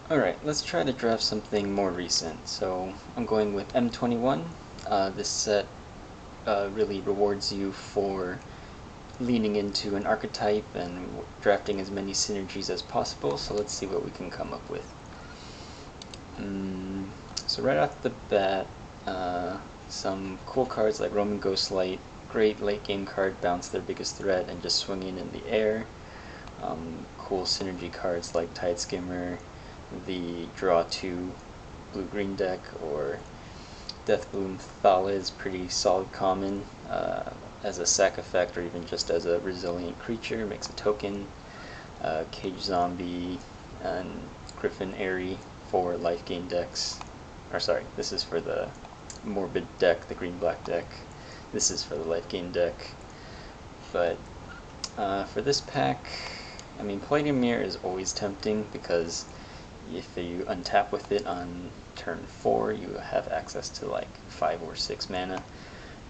Alright, let's try to draft something more recent. So I'm going with M21. This set really rewards you for leaning into an archetype and drafting as many synergies as possible, so let's see what we can come up with. So right off the bat, some cool cards like Roman Ghostlight, great late game card, bounce their biggest threat and just swinging in the air. Cool synergy cards like Tide Skimmer, the draw 2 blue-green deck, or Deathbloom Thala is pretty solid common as a sack effect or even just as a resilient creature, makes a token. Cage Zombie and Griffin Airy for life gain decks. Or sorry, this is for the Morbid deck, the green-black deck. This is for the life gain deck. But for this pack, I mean, Palladium Mirror is always tempting because if you untap with it on turn 4, you have access to like 5 or 6 mana.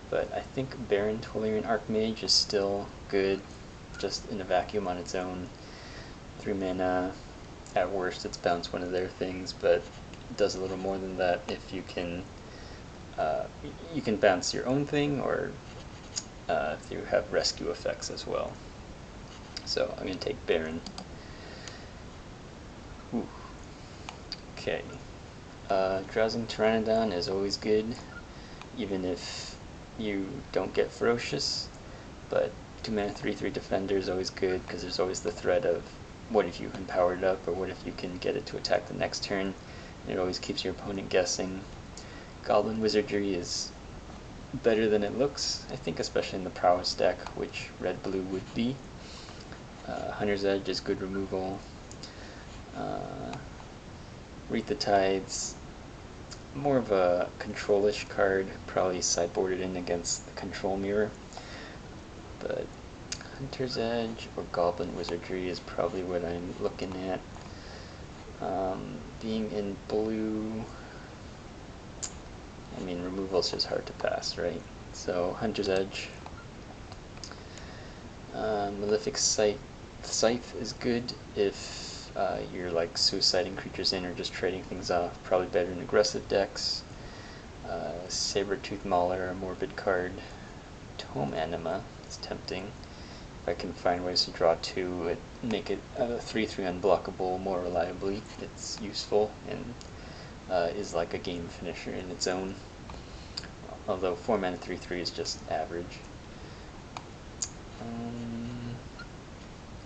But I think Baron Tolarian Archmage is still good, just in a vacuum on its own. 3 mana, at worst it's bounce one of their things, but it does a little more than that if you can bounce your own thing, or if you have rescue effects as well. So I'm going to take Baron. Ooh. Okay. Drowsing Pteranodon is always good, even if you don't get Ferocious, but 2 mana 3/3 Defender is always good because there's always the threat of what if you empower it up, or what if you can get it to attack the next turn, and it always keeps your opponent guessing. Goblin Wizardry is better than it looks, I think, especially in the Prowess deck, which red-blue would be. Hunter's Edge is good removal. Wreath the Tides, more of a control-ish card, probably sideboarded in against the Control Mirror. But Hunter's Edge or Goblin Wizardry is probably what I'm looking at. Being in blue, I mean, removal's just hard to pass, right? So Hunter's Edge. Malefic Scythe is good if you're like suiciding creatures in or just trading things off. Probably better in aggressive decks. Saber-Tooth Mauler, a Morbid card. Tome Anima is tempting. If I can find ways to draw 2, make it 3/3 unblockable more reliably, it's useful and is like a game finisher in its own. Although 4 mana 3/3 is just average.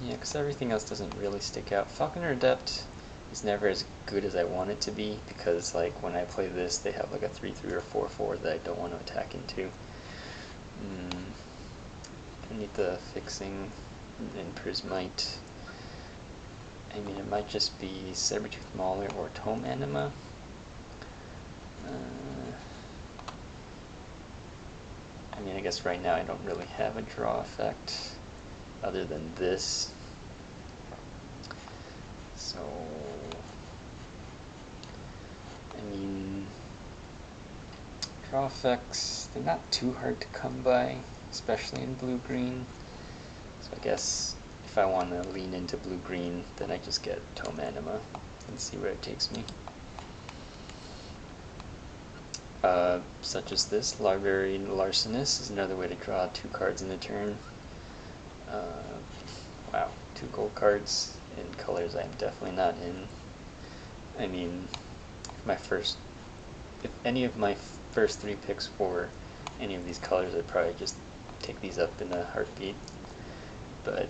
Yeah, because everything else doesn't really stick out. Falconer Adept is never as good as I want it to be, because like when I play this, they have like a 3/3 or 4/4 that I don't want to attack into. I need the fixing in Prismite. I mean, it might just be Saber-Tooth Mauler or Tome Anima. I mean, I guess right now I don't really have a draw effect other than this. So, I mean, draw effects, they're not too hard to come by, especially in blue-green. So I guess if I want to lean into blue-green, then I just get Tome Anima and see where it takes me. Such as this, Library Larcenist is another way to draw 2 cards in a turn. Wow, 2 gold cards in colors I'm definitely not in. I mean, if any of my first 3 picks for any of these colors, I'd probably just take these up in a heartbeat. But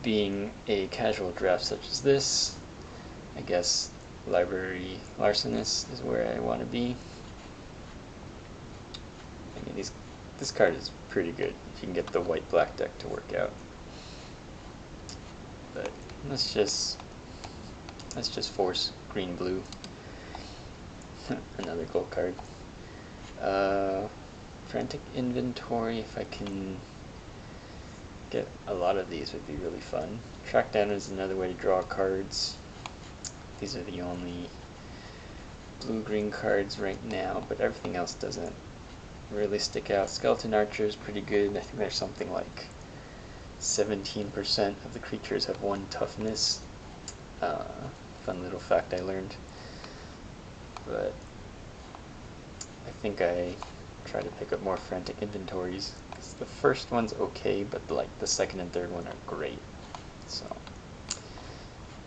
being a casual draft such as this, I guess Library Larcenist is where I want to be. I mean, this card is pretty good if you can get the white-black deck to work out. But let's just force green-blue. Another gold card. Frantic Inventory, if I can get a lot of these, would be really fun. Track Down is another way to draw cards. These are the only blue-green cards right now, but everything else doesn't really stick out. Skeleton Archer is pretty good. I think there's something like 17% of the creatures have 1 toughness. fun little fact I learned. But I think I try to pick up more Frantic Inventories. The first one's okay, but like the second and third one are great. So,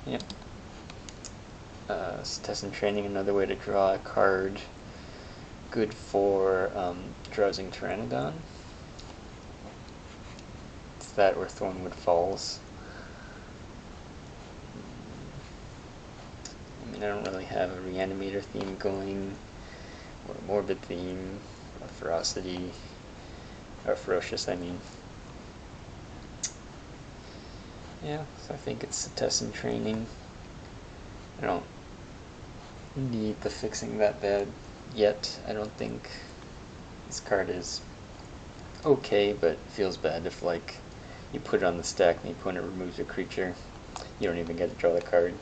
yep. Test and Training, another way to draw a card. Good for Drowsing Pteranodon. It's that or Thornwood Falls. I mean, I don't really have a Reanimator theme going, or a Morbid theme, or Ferocity, or Ferocious, I mean. Yeah, so I think it's Test and Training. I don't need the fixing that bad yet. I don't think this card is okay, but feels bad if like you put it on the stack and the opponent removes your creature. You don't even get to draw the card.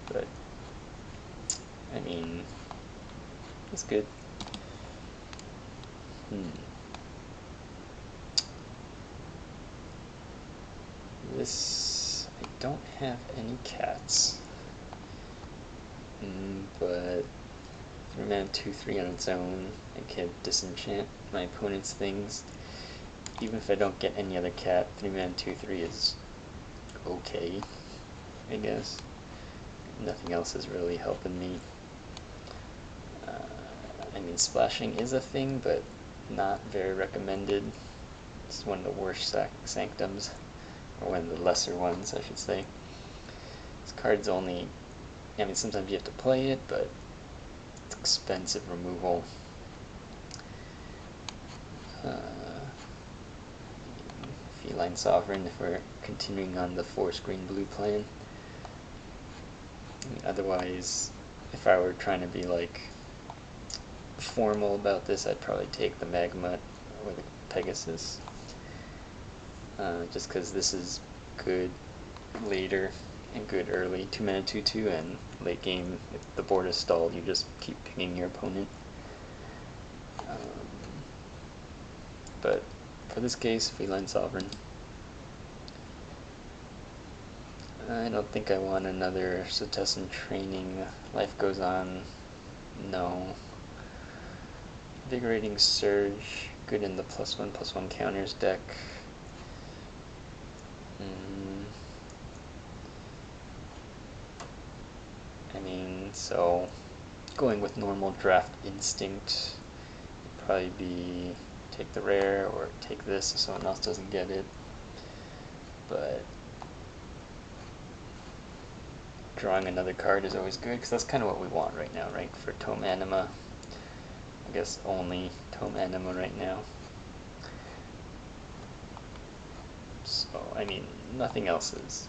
But I mean, it's good. This, I don't have any cats. But 3-mana 2/3 on its own, I can disenchant my opponent's things. Even if I don't get any other cat, 3-mana 2/3 is okay, I guess. Nothing else is really helping me. I mean, splashing is a thing, but not very recommended. It's one of the worst sanctums, or one of the lesser ones, I should say. This card's only, I mean, sometimes you have to play it, but it's expensive removal. Feline Sovereign, if we're continuing on the 4-screen blue plan. I mean, otherwise, if I were trying to be like formal about this, I'd probably take the Magma or the Pegasus. Just because this is good later and good early. 2-mana 2/2, and late game, if the board is stalled, you just keep pinging your opponent. But for this case, Feline Sovereign. I don't think I want another Test and Training. Life Goes On. No. Invigorating Surge, good in the +1/+1 counters deck. I mean, so going with normal draft instinct would probably be take the rare or take this so someone else doesn't get it. But drawing another card is always good, because that's kind of what we want right now, right? For Tome Anima. I guess only Tome Anima right now. So, I mean, nothing else is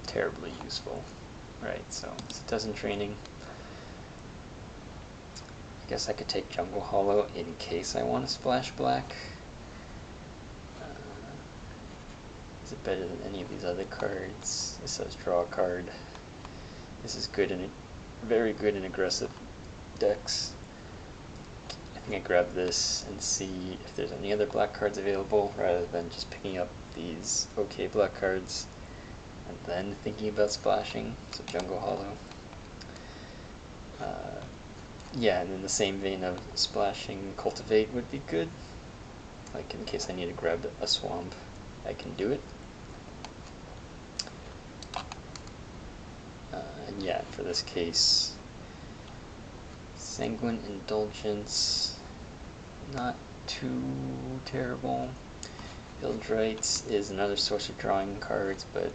terribly useful, right? So, Test and Training. I guess I could take Jungle Hollow in case I want to splash black. Is it better than any of these other cards? It says draw a card. This is good in very good in aggressive decks. I think I grab this and see if there's any other black cards available, rather than just picking up these okay black cards and then thinking about splashing. So Jungle Hollow. Yeah, and in the same vein of splashing, Cultivate would be good. Like in case I need to grab a swamp, I can do it. And yeah, for this case, Sanguine Indulgence, not too terrible. Bildrites is another source of drawing cards, but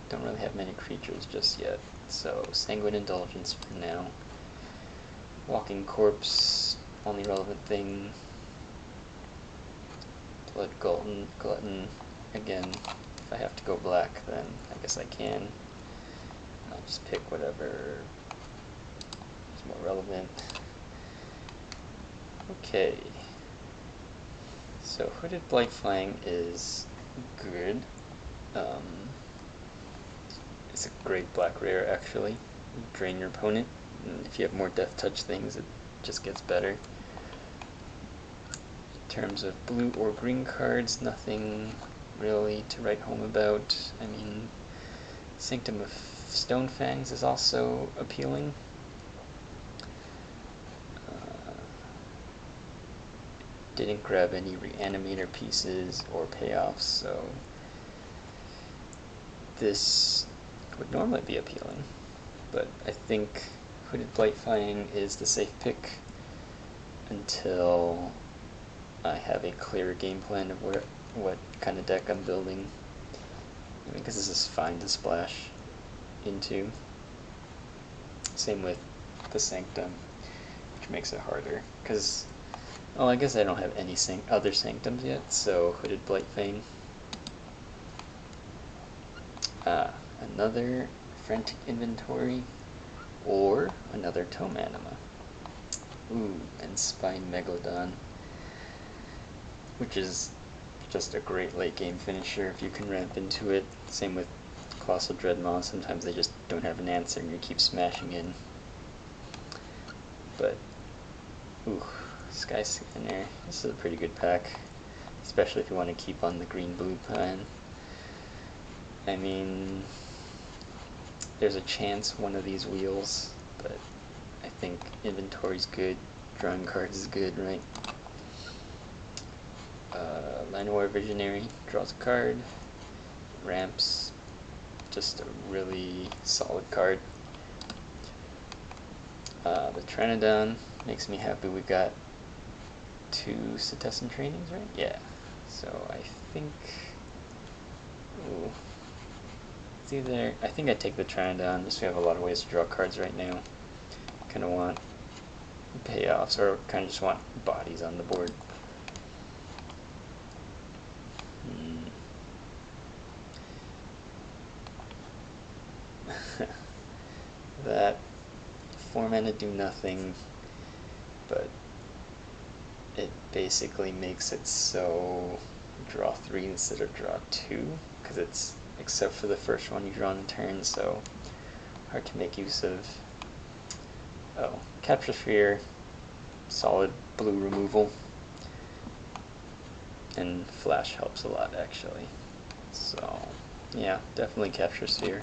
don't really have many creatures just yet. So Sanguine Indulgence for now. Walking Corpse, only relevant thing. Blood Glutton, again, if I have to go black, then I guess I can. I'll just pick whatever is more relevant. Okay. So Hooded Blightfang is good. It's a great black rare, actually. You drain your opponent, and if you have more Death Touch things, it just gets better. In terms of blue or green cards, nothing really to write home about. I mean, Sanctum of Stone Fangs is also appealing. Didn't grab any reanimator pieces or payoffs, so this would normally be appealing. But I think Hooded Blightfang is the safe pick until I have a clearer game plan of what kind of deck I'm building. I mean, because this is fine to splash into. Same with the Sanctum, which makes it harder. Because, well, I guess I don't have any other Sanctums yet, so Hooded Blightfang. Another Frantic Inventory, or another Tome Anima. Ooh, and Spine Megalodon, which is just a great late game finisher if you can ramp into it. Same with Colossal Dreadmaw, sometimes they just don't have an answer and you keep smashing in. But, ooh, Sky Scanner, this is a pretty good pack, especially if you want to keep on the green-blue plan. I mean, there's a chance one of these wheels, but I think inventory's good, drawing cards is good, right? Llanowar Visionary draws a card, ramps, just a really solid card. The Pteranodon makes me happy we got 2 Cetessan trainings, right? Yeah, so I think, ooh, it's either, I think I take the Pteranodon, just so we have a lot of ways to draw cards right now. Kind of want payoffs, or kind of just want bodies on the board. That 4 mana do nothing, but it basically makes it so draw 3 instead of draw 2, because it's, except for the first one you draw on the turn, so hard to make use of. Oh, Capture Sphere, solid blue removal, and Flash helps a lot actually. So yeah, definitely Capture Sphere.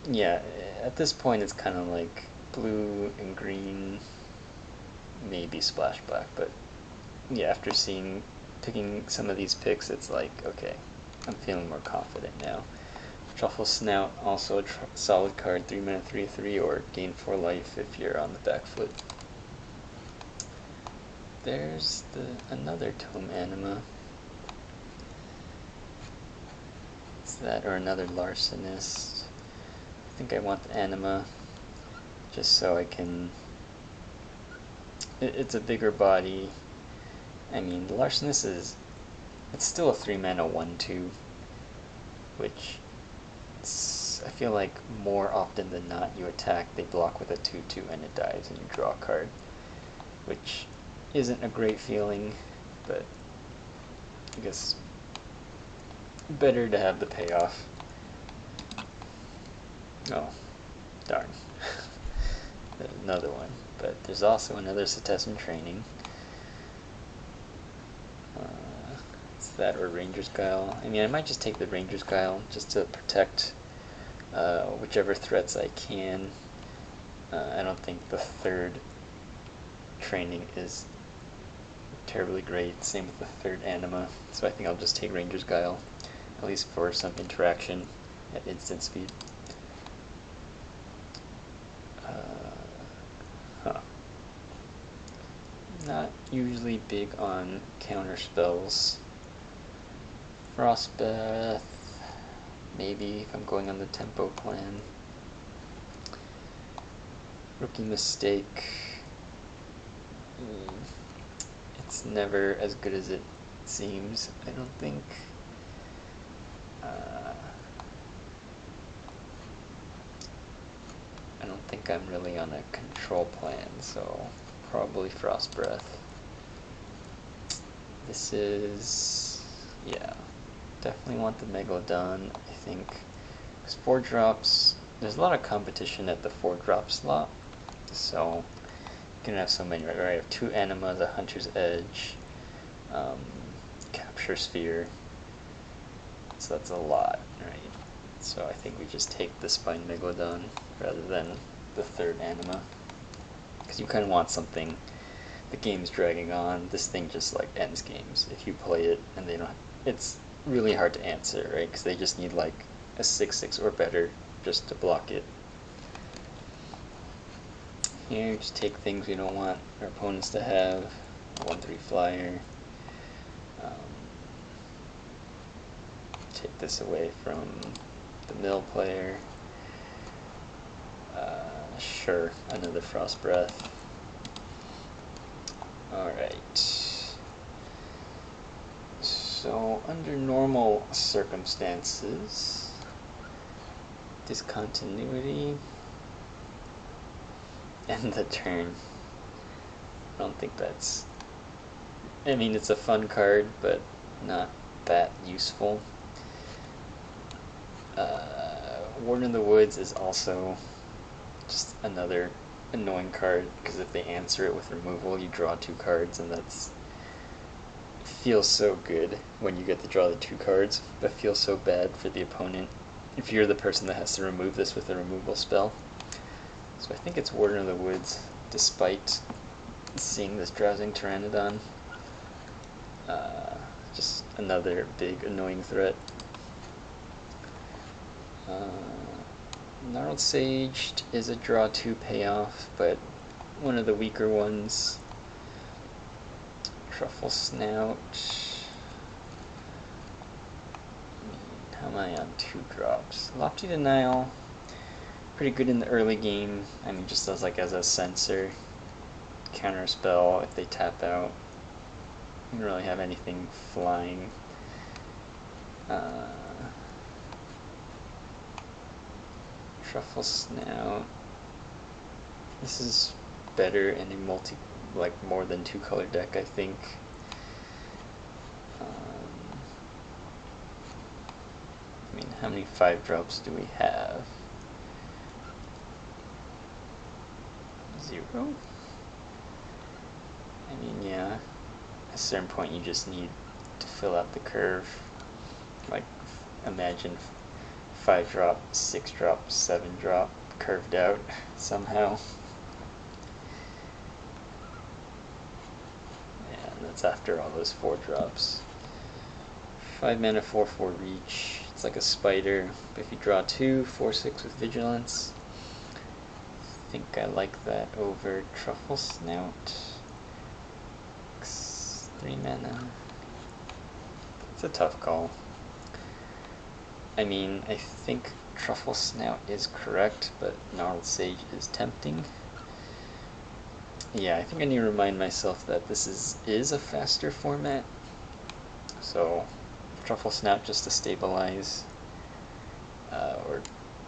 Yeah, at this point it's kind of like blue and green, maybe Splash Black, but yeah, after picking some of these picks, it's like, okay, I'm feeling more confident now. Truffle Snout, also a solid card, 3 mana 3/3, or gain 4 life if you're on the back foot. There's another Tome Anima. Is that, or another Larcenist? I think I want the Anima, just so I can, it's a bigger body. I mean, the Larcenist is, it's still a 3 mana 1/2, which I feel like more often than not you attack, they block with a 2/2 and it dies and you draw a card, which isn't a great feeling, but I guess better to have the payoff. Oh, darn. There's another one, but there's also another Cetessan training. It's that or Ranger's Guile. I mean, I might just take the Ranger's Guile just to protect whichever threats I can. I don't think the third training is terribly great. Same with the third Anima, so I think I'll just take Ranger's Guile, at least for some interaction at instant speed. Not usually big on counter spells. Frostbath, maybe if I'm going on the tempo plan. Rookie Mistake. It's never as good as it seems, I don't think. I don't think I'm really on a control plan, so probably Frost Breath. This is, yeah, definitely want the Megalodon, I think, because 4 drops, there's a lot of competition at the 4 drop slot, so you can have so many, right? I have 2 Animas, a Hunter's Edge, Capture Sphere, so that's a lot, right? So I think we just take the Spine Megalodon rather than the third Anima. Because you kind of want something, the game's dragging on, this thing just like ends games. If you play it and they don't, it's really hard to answer, right? Because they just need like a 6/6 or better just to block it. Here, just take things we don't want our opponents to have. 1/3 flyer. Take this away from the mill player. Sure, another Frost Breath. Alright. So, under normal circumstances, discontinuity, end the turn. I don't think that's... I mean, it's a fun card, but not that useful. Warden of the Woods is also just another annoying card, because if they answer it with removal, you draw 2 cards, and that's feels so good when you get to draw the 2 cards, but feels so bad for the opponent if you're the person that has to remove this with a removal spell. So I think it's Warden of the Woods, despite seeing this Drowsing Pteranodon. Just another big annoying threat. Gnarled Sage is a draw 2 payoff, but one of the weaker ones. Truffle Snout. How am I on 2 drops? Lofty Denial, pretty good in the early game. I mean, just as like as a censor, counter spell if they tap out. You don't really have anything flying. Truffle Snout. This is better in a more than 2 color deck, I think. I mean, how many 5 drops do we have? 0? I mean, yeah. At a certain point, you just need to fill out the curve. Like, imagine 5 drop, 6 drop, 7 drop, curved out somehow. And that's after all those 4 drops. 5 mana, 4/4 reach. It's like a spider. But if you draw 2, 4/6 with vigilance. I think I like that over Truffle Snout. 3 mana. It's a tough call. I mean, I think Truffle Snout is correct, but Gnarled Sage is tempting. Yeah, I think I need to remind myself that this is a faster format. So, Truffle Snout just to stabilize, or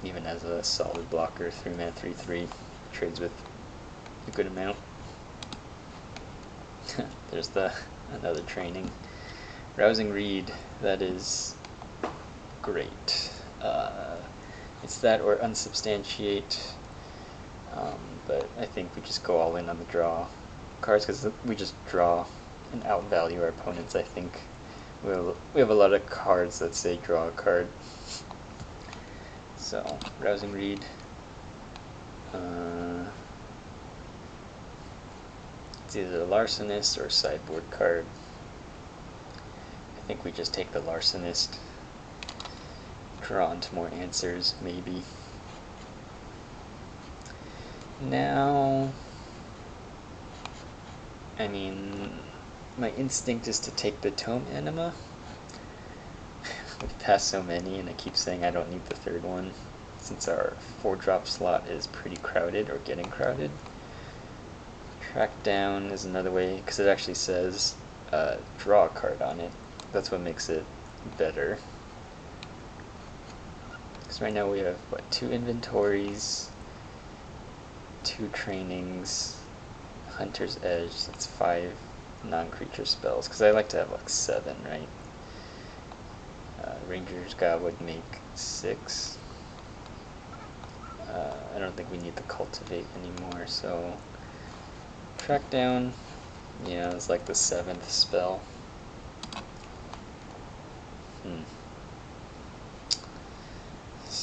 even as a solid blocker, 3 mana, 3/3, trades with a good amount. There's another training. Rousing Reed, that is great. It's that or Unsubstantiate, but I think we just go all in on the draw cards because we just draw and outvalue our opponents. I think we have a lot of cards that say draw a card. So, Rousing Reed. It's either a Larcenist or a sideboard card. I think we just take the Larcenist. Draw into more answers, maybe. Now, I mean, my instinct is to take the Tome Anima. We've passed so many, and I keep saying I don't need the third one, since our 4-drop slot is pretty crowded, or getting crowded. Track Down is another way, because it actually says draw a card on it. That's what makes it better. Because right now we have, what, 2 inventories, 2 trainings, Hunter's Edge, that's 5 non-creature spells, because I like to have like 7, right? Ranger's God would make 6. I don't think we need to cultivate anymore, so Track Down, yeah, it's like the 7th spell.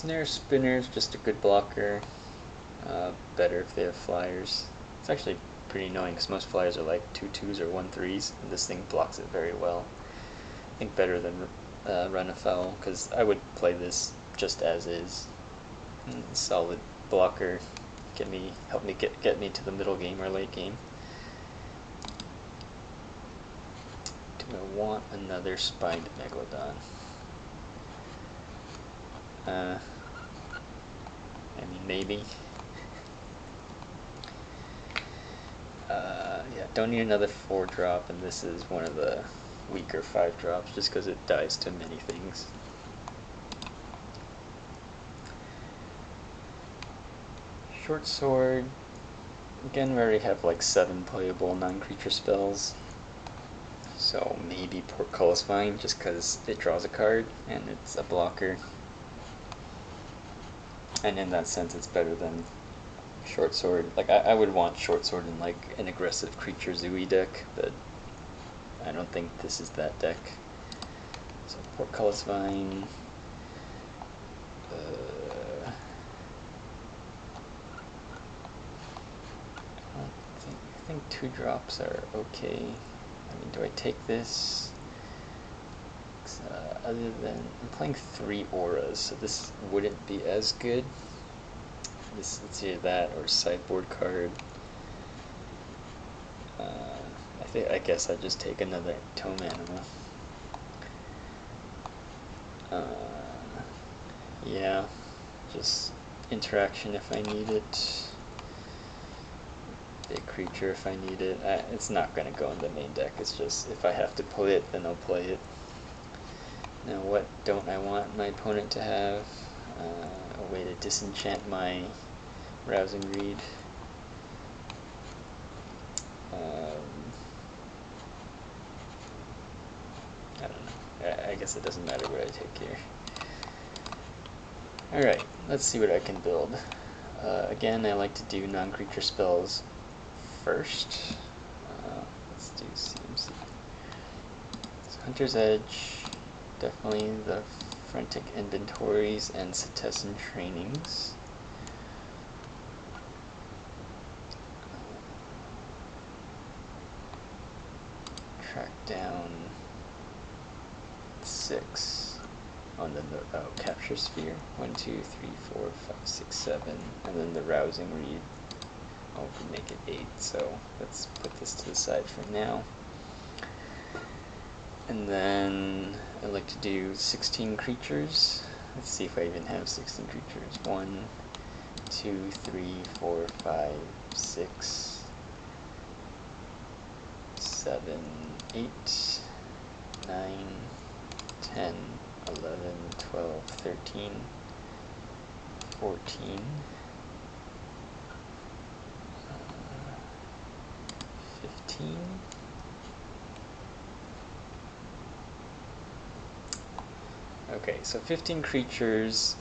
Snare Spinner's just a good blocker. Better if they have flyers. It's actually pretty annoying because most flyers are like 2/2s or 1/3s, and this thing blocks it very well. I think better than Run Afoul, because I would play this just as is. Solid blocker, help me get me to the middle game or late game. Do I want another Spined Megalodon? I mean, maybe. Yeah, don't need another 4-drop, and this is one of the weaker 5-drops just because it dies to many things. Short Sword. Again, we already have like 7 playable non-creature spells. So maybe Portcullis Vine, just because it draws a card and it's a blocker. And in that sense, it's better than Short Sword. Like, I would want Short Sword in like an aggressive creature Zooey deck, but I don't think this is that deck. So Portcullis Vine. I think 2-drops are okay. I mean, do I take this? Other than I'm playing 3 auras, so this wouldn't be as good. It's either that or sideboard card. I guess I'd just take another Tome Animal. Yeah, just interaction if I need it. Big creature if I need it. It's not going to go in the main deck, it's just if I have to play it, then I'll play it. Now what don't I want my opponent to have? A way to disenchant my Rousing Reed. I don't know. I guess it doesn't matter what I take here. Alright, let's see what I can build. Again, I like to do non-creature spells first. Let's do CMC. So Hunter's Edge, definitely the Frantic Inventories and Cetizen Trainings. Track down 6 on the Capture Sphere. 1, 2, 3, 4, 5, 6, 7, and then the Rousing Reed. Oh, we make it 8, so let's put this to the side for now. And then I like to do 16 creatures. Let's see if I even have 16 creatures. 1, 2, 3, 4, 5, 6, 7, 8, 9, 10, 11, 12, 13, 14, 15, okay, so 15 creatures,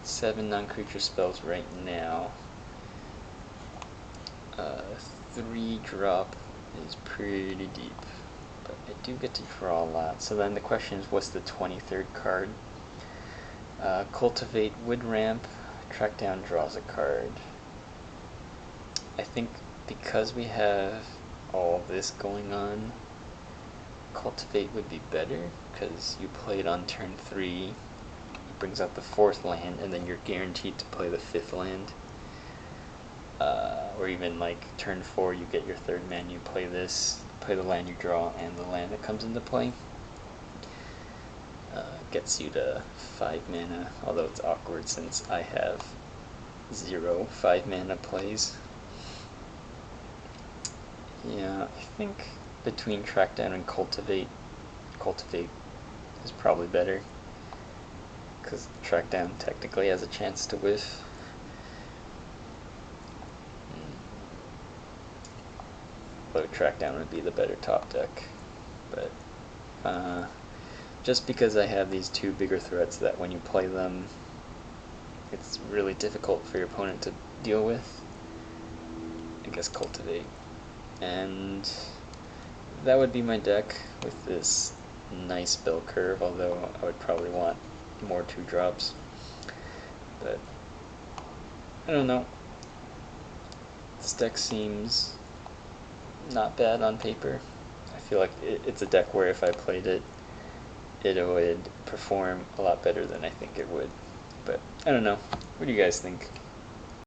7 non-creature spells right now. 3-drop is pretty deep, but I do get to draw a lot. So then the question is, what's the 23rd card? Cultivate would ramp, track down draws a card. I think because we have all this going on, Cultivate would be better, because you play it on turn 3, it brings out the 4th land, and then you're guaranteed to play the 5th land. Or even like turn 4, you get your 3rd man, you play this, play the land you draw, and the land that comes into play. Gets you to 5 mana, although it's awkward since I have 0 5 mana plays. Yeah, I think between Track Down and Cultivate is probably better, because Track Down technically has a chance to whiff. But Track Down would be the better top deck. But just because I have these 2 bigger threats that when you play them, it's really difficult for your opponent to deal with, I guess Cultivate. And that would be my deck with this nice bell curve, although I would probably want more 2-drops. but I don't know. This deck seems not bad on paper. I feel like it's a deck where if I played it, it would perform a lot better than I think it would. But I don't know. What do you guys think?